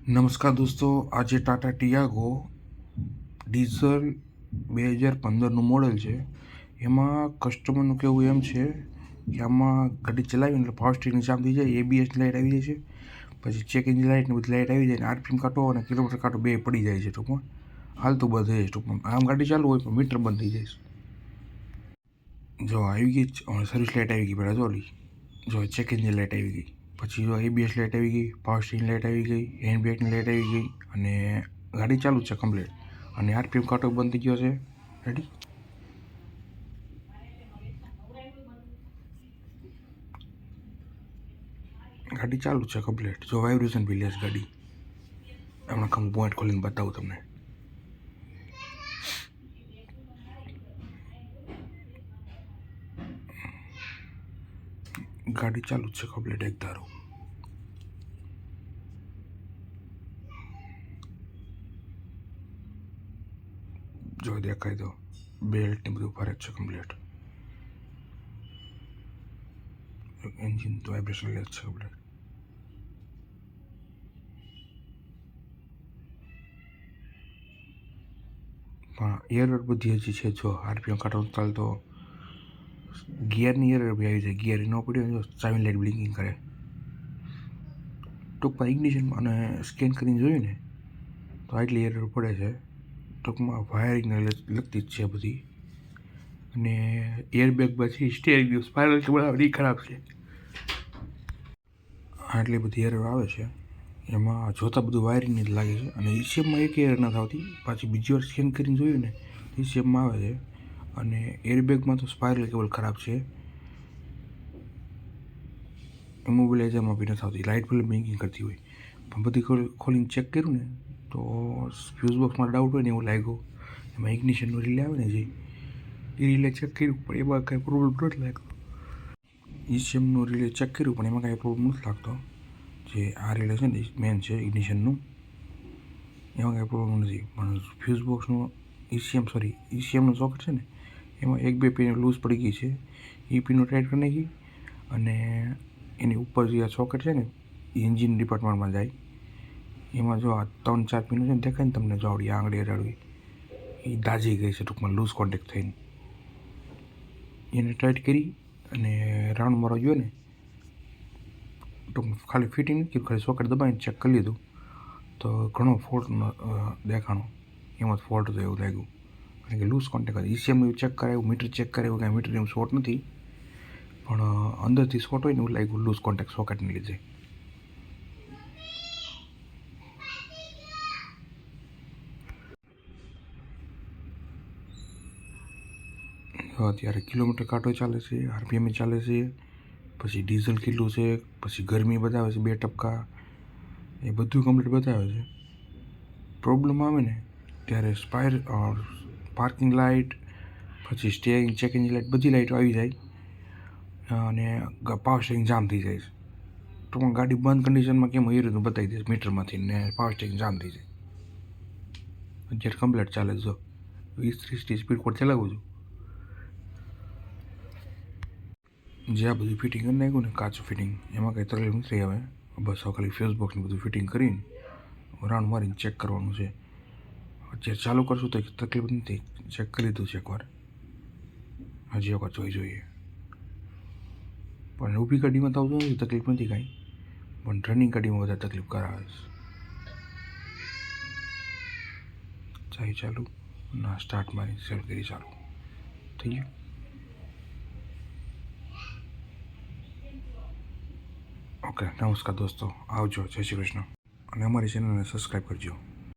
નમસ્કાર દોસ્તો, આજે ટાટા ટિયાગો ડીઝલ 2015નું મોડલ છે. એમાં કસ્ટમરનું કહેવું એમ છે કે આમાં ગાડી ચલાવીને એટલે પાવર સ્ટીરિંગ જામ થઈ જાય, ABS લાઇટ આવી જાય છે, પછી ચેક એન્જિન લાઇટ ને બધી લાઇટ આવી જાય, RPM કાંટો અને કિલોમીટર કાંટો બે પડી જાય છે. ટૂંકમાં હાલતું બંધ થઈ જાય. ટૂંકમાં આમ ગાડી ચાલુ હોય પણ મીટર બંધ થઈ જાય છે. જો આવી ગઈ સર્વિસ લાઇટ આવી ગઈ પહેલાં, જો ચેક એન્જિન લાઇટ આવી ગઈ, પછી જો ABS લાઇટ આવી ગઈ, પાવર સ્ટીરિંગ લાઇટ આવી ગઈ, હેન્ડ બ્રેકની લાઇટ આવી ગઈ અને ગાડી ચાલુ છે કમ્પ્લીટ. અને RPM કાંટો બંધ થઈ ગયો છે. રેડી, ગાડી ચાલુ છે કમ્પ્લીટ. જો વાઇબ્રેશન બી લેસ ગાડી. હમણાં ખમ પોઈન્ટ ખોલીને બતાવું તમને. ગાડી ચાલુ છે કમ્પ્લીટ એક ધારો. જો દેખાય તો બેલ્ટ ને બધું ફરે છે કમ્પ્લીટ. એન્જિન તો વાઇબ્રેશન લેસ છે કમ્પ્લીટ. પણ એરર બધી હજી છે. જો RPM કાંટો ચાલતો, ગિયરની એરર બી આવી જાય. ગિયર ન પડ્યો જો ચાવી લાઇટ બ્લિંકિંગ કરે. ટૂંકમાં ઇગ્નિશન અને સ્કેન કરીને જોયું ને તો આટલી એરર પડે છે. ટૂંકમાં વાયરિંગને લગતી જ છે બધી. અને એરબેગ પછી સ્ટીયરિંગ સ્પાઇરલ બનાવવાની ખરાબ છે. આટલી બધી એરર આવે છે. એમાં જોતાં બધું વાયરિંગની જ લાગે છે. અને ECMમાં એક એરર નથી આવતી. પાછી બીજી વાર સ્કેન કરીને જોયું ને ECMમાં આવે છે. અને એરબેગમાં તો સ્પાઇરલ કેબલ ખરાબ છે. ઇમોબિલાઇઝરમાં બી નથી આવતી. લાઇટ ભલે બ્લિંકિંગ કરતી હોય પણ બધી ખોલીને ચેક કર્યું ને તો ફ્યુઝ બોક્સમાં ડાઉટ હોય ને એવું લાગ્યું. એમાં ઇગ્નિશનનું રિલે આવે ને જે એ રિલે ચેક કર્યું પણ એમાં કાંઈ પ્રોબ્લેમ નથી લાગ્યો. ECMનું રિલે ચેક કર્યું પણ એમાં કાંઈ પ્રોબ્લેમ નથી લાગતો. જે આ રિલે છે ને મેન છે ઇગ્નિશનનું, એમાં કાંઈ પ્રોબ્લેમ નથી. પણ ફ્યુઝ બોક્સનું ECMનું સોકેટ છે ને એમાં એક બે પિન લૂઝ પડી ગઈ છે. એ પિનો ટાઈટ કરી નાખી અને એની ઉપર જે આ સોકેટ છે ને એન્જિન ડિપાર્ટમેન્ટમાં જાય. એમાં જો આ 3-4 પિનો છે ને દેખાય ને તમને, જો આવડી આંગળી અડાડવી એ દાઝી ગઈ છે ટૂંકમાં, લૂઝ કોન્ટેક્ટ થઈને. એને ટાઈટ કરી અને રાઉન્ડ મારવા ગયો ને ટૂંકમાં ખાલી ફિટિંગ નથી કર્યું, ખાલી સોકેટ દબાવીને ચેક કરી લીધું તો ઘણો ફોલ્ટ દેખાણો. એમાં ફોલ્ટ હતો એવું લાગ્યું. કારણ કે લૂઝ કોન્ટેક્ટ હતો. ECM ચેક કરાવ્યું, મીટર ચેક કરાવ્યું, કાંઈ મીટર એવું શોર્ટ નથી પણ અંદરથી શોર્ટ હોય ને એવું લાગ્યું લૂઝ કોન્ટેક્ટ સોકેટને લીધે. અત્યારે કિલોમીટર કાંટો ચાલે છે, RPM ચાલે છે, પછી ડીઝલ કેટલું છે, પછી ગરમી બતાવે છે 2 ટપકા, એ બધું કમ્પ્લીટ બતાવે છે. પ્રોબ્લેમ આવે ને ત્યારે પાર્કિંગ લાઇટ, પછી સ્ટીયરિંગ, ચેક એન્જિન લાઇટ, બધી લાઇટો આવી જાય અને પાવર સ્ટીરિંગ જામ થઈ જાય છે. ટૂંકમાં ગાડી બંધ કન્ડિશનમાં કેમ એ રીતનું બતાવી દે મીટરમાંથી ને પાવર સ્ટીરિંગ જામ થઈ જાય. અત્યારે કમ્પ્લીટ ચાલે છે. જો 20-30 સ્પીડ પર ચલાવું છું. જે આ બધું ફિટિંગ કરી નાખ્યું ને કાચું ફિટિંગ, એમાં કંઈ તકલીફ નથી આવે. બસ ખાલી ફ્યુઝ બોક્સને બધું ફિટિંગ કરીને રાઉન્ડ મારીને ચેક કરવાનું છે. અત્યારે ચાલુ કરશું તો તકલીફ નથી. ચેક કરી લીધું છે એકવાર, હજી એકવાર જોઈએ. પણ ઊભી ગાડીમાં તો આવતું નથી, તકલીફ નથી કાંઈ, પણ રનિંગ ગાડીમાં વધારે તકલીફ કરાવે છે. ચાઈ ચાલુ ના સ્ટાર્ટ મારી સેલ કરી ચાલુ થઈ ગયું. ઓકે, નમસ્કાર દોસ્તો, આવજો, જય શ્રી કૃષ્ણ. અને અમારી ચેનલને સબસ્ક્રાઈબ કરજો.